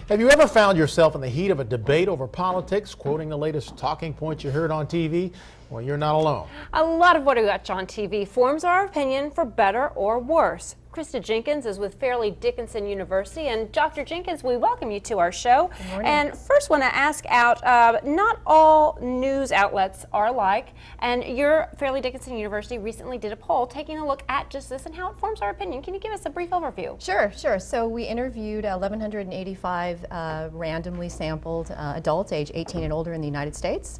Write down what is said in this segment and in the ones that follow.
Have you ever found yourself in the heat of a debate over politics, quoting the latest talking points you heard on TV? Well, you're not alone. A lot of what we watch on TV forms our opinion for better or worse. Krista Jenkins is with Fairleigh Dickinson University, and Dr. Jenkins, we welcome you to our show. Good morning. And first want to ask out, not all news outlets are alike, and your Fairleigh Dickinson University recently did a poll taking a look at just this and how it forms our opinion. Can you give us a brief overview? Sure. So we interviewed 1,185 randomly sampled adults age 18 and older in the United States.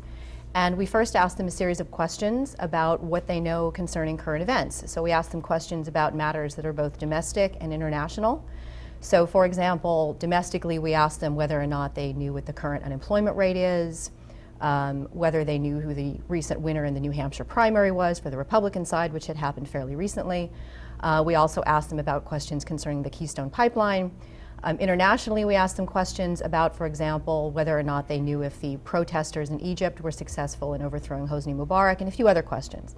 And we first asked them a series of questions about what they know concerning current events. So we asked them questions about matters that are both domestic and international. So for example, domestically we asked them whether or not they knew what the current unemployment rate is, whether they knew who the recent winner in the New Hampshire primary was for the Republican side, which had happened fairly recently. We also asked them about questions concerning the Keystone Pipeline. Internationally, we asked them questions about, for example, whether or not they knew if the protesters in Egypt were successful in overthrowing Hosni Mubarak, and a few other questions.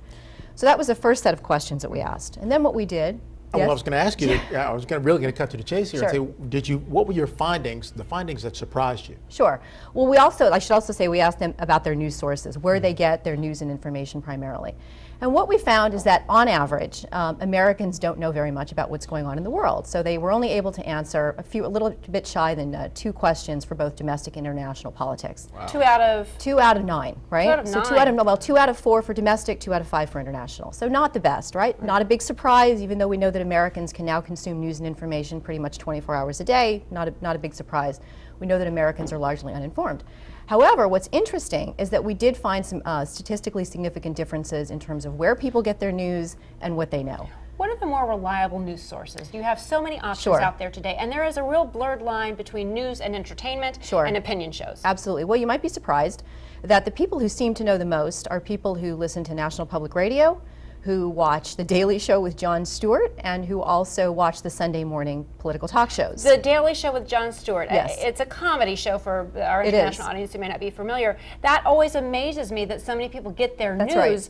So that was the first set of questions that we asked. And then what we did... Well, I was going to ask you, I was really going to cut to the chase here Sure. and say, what were your findings, the findings that surprised you? Sure. Well, I should also say we asked them about their news sources, where they get their news and information primarily. And what we found is that, on average, Americans don't know very much about what's going on in the world. So they were only able to answer a little bit shy than 2 questions for both domestic and international politics. Wow. 2 out of? 2 out of 9, right? 2 out of 9. So 2 out of 4 for domestic, 2 out of 5 for international. So not the best, right? Not a big surprise, even though we know that Americans can now consume news and information pretty much 24 hours a day. Not a big surprise. We know that Americans are largely uninformed. However, what's interesting is that we did find some statistically significant differences in terms of where people get their news and what they know. What are the more reliable news sources? You have so many options Sure. out there today, and there is a real blurred line between news and entertainment Sure. and opinion shows. Absolutely. Well, you might be surprised that the people who seem to know the most are people who listen to National Public Radio, who watch The Daily Show with Jon Stewart, and who also watch the Sunday morning political talk shows. The Daily Show with Jon Stewart. Yes. It's a comedy show for our It international is. audience who may not be familiar. That always amazes me that so many people get their That's news. right.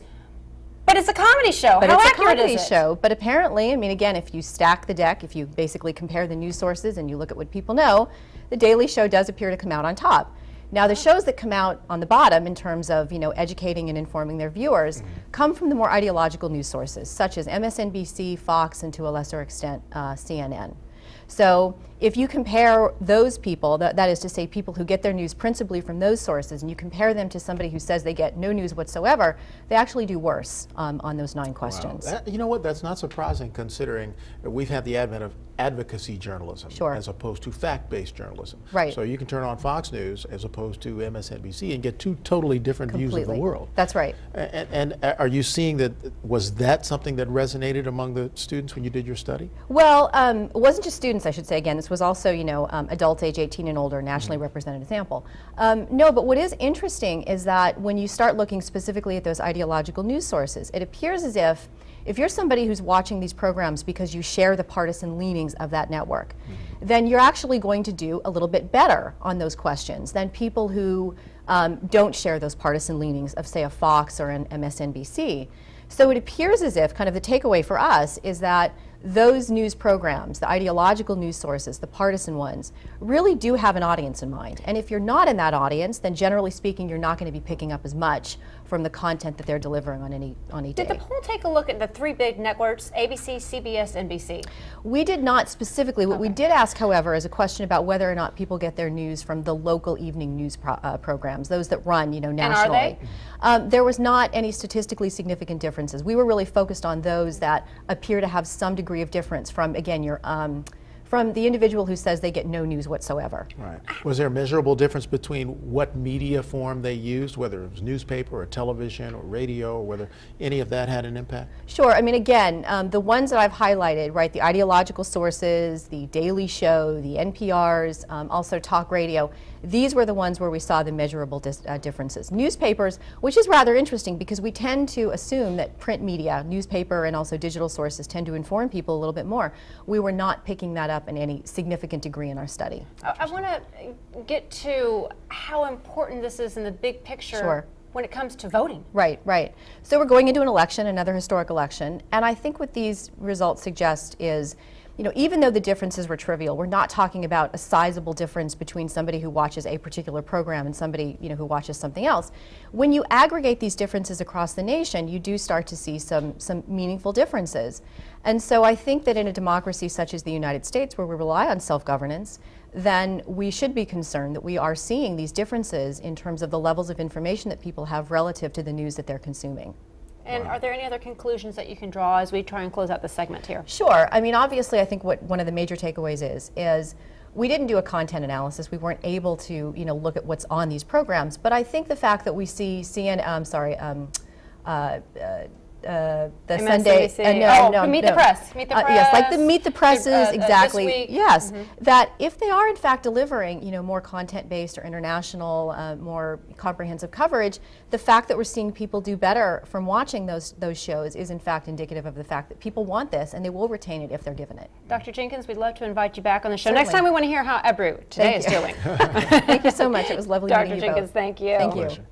But it's a comedy show. But How it's a accurate comedy is it? show. But apparently, I mean, again, if you stack the deck, if you basically compare the news sources and you look at what people know, The Daily Show does appear to come out on top. Now, the shows that come out on the bottom in terms of, educating and informing their viewers come from the more ideological news sources, such as MSNBC, Fox, and to a lesser extent, CNN. So if you compare those people, that is to say people who get their news principally from those sources, and you compare them to somebody who says they get no news whatsoever, they actually do worse on those 9 questions. Wow. You know what, that's not surprising considering we've had the advent of advocacy journalism Sure. as opposed to fact-based journalism. Right. So you can turn on Fox News as opposed to MSNBC and get 2 totally different views of the world. That's right. And are you seeing that, was that something that resonated among the students when you did your study? Well, it wasn't just students, I should say. Again, this was also, adults age 18 and older, nationally represented sample. No, but what is interesting is that when you start looking specifically at those ideological news sources, it appears as if you're somebody who's watching these programs because you share the partisan leanings of that network, then you're actually going to do a little bit better on those questions than people who don't share those partisan leanings of, say, a Fox or an MSNBC. So it appears as if kind of the takeaway for us is that those news programs, the ideological news sources, the partisan ones, really do have an audience in mind. And if you're not in that audience, then generally speaking, you're not going to be picking up as much from the content that they're delivering on any day. Did the poll take a look at the 3 big networks, ABC, CBS, NBC? We did not specifically. What we did ask, however, is a question about whether or not people get their news from the local evening news programs, those that run, nationally. And are they? There was not any statistically significant differences. We were really focused on those that appear to have some degree of difference from, again, from the individual who says they get no news whatsoever. Right. Was there a measurable difference between what media form they used, whether it was newspaper or television or radio, or whether any of that had an impact? Sure. I mean, again, the ones that I've highlighted, right, the ideological sources, the Daily Show, the NPRs, also talk radio, these were the ones where we saw the measurable differences. Newspapers, which is rather interesting because we tend to assume that print media, newspaper and also digital sources tend to inform people a little bit more. We were not picking that up in any significant degree in our study. I want to get to how important this is in the big picture. Sure. When it comes to voting. Right, right. So we're going into an election, another historic election, and I think what these results suggest is even though the differences were trivial, we're not talking about a sizable difference between somebody who watches a particular program and somebody, who watches something else. When you aggregate these differences across the nation, you do start to see some meaningful differences. And so I think that in a democracy such as the United States, where we rely on self-governance, then we should be concerned that we are seeing these differences in terms of the levels of information that people have relative to the news that they're consuming. And are there any other conclusions that you can draw as we try and close out this segment here? Sure. I mean, obviously, I think what one of the major takeaways is we didn't do a content analysis. We weren't able to, look at what's on these programs. But I think the fact that we see the Sunday, Meet the Press. Meet the Press. Yes, like the Meet the Presses, exactly. This Week. Yes, that if they are in fact delivering, more content-based or international, more comprehensive coverage, the fact that we're seeing people do better from watching those shows is in fact indicative of the fact that people want this and they will retain it if they're given it. Dr. Jenkins, we'd love to invite you back on the show. Certainly. Next time we want to hear how Ebru Today is doing. Thank you so much. It was lovely meeting you both. Dr. Jenkins, thank you. Thank you. Pleasure.